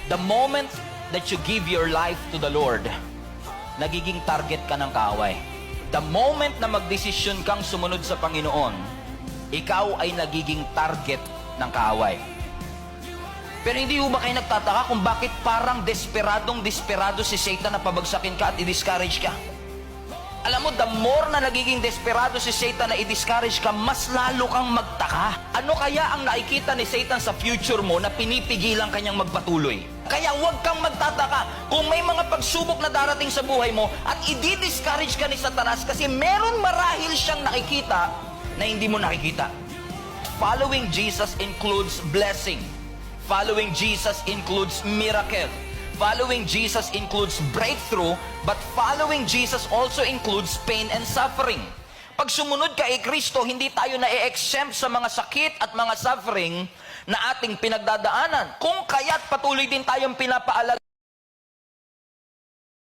The moment that you give your life to the Lord, nagiging target ka ng kaaway. The moment na magdesisyon kang sumunod sa Panginoon, ikaw ay nagiging target ng kaaway. Pero hindi mo ba kayo nagtataka kung bakit parang desperado si Satan na pabagsakin ka at i-discourage ka? Alam mo, the more na nagiging desperado si Satan na i-discourage ka, mas lalo kang magtaka. Ano kaya ang nakikita ni Satan sa future mo na pinipigilan kanyang magpatuloy? Kaya huwag kang magtataka kung may mga pagsubok na darating sa buhay mo at i-discourage ka ni Satanas kasi meron marahil siyang nakikita na hindi mo nakikita. Following Jesus includes blessing. Following Jesus includes miracle. Following Jesus includes breakthrough, but following Jesus also includes pain and suffering. Pag sumunod ka kay Kristo, hindi tayo na-exempt sa mga sakit at mga suffering na ating pinagdadaanan. Kung kaya't patuloy din tayong pinapaalag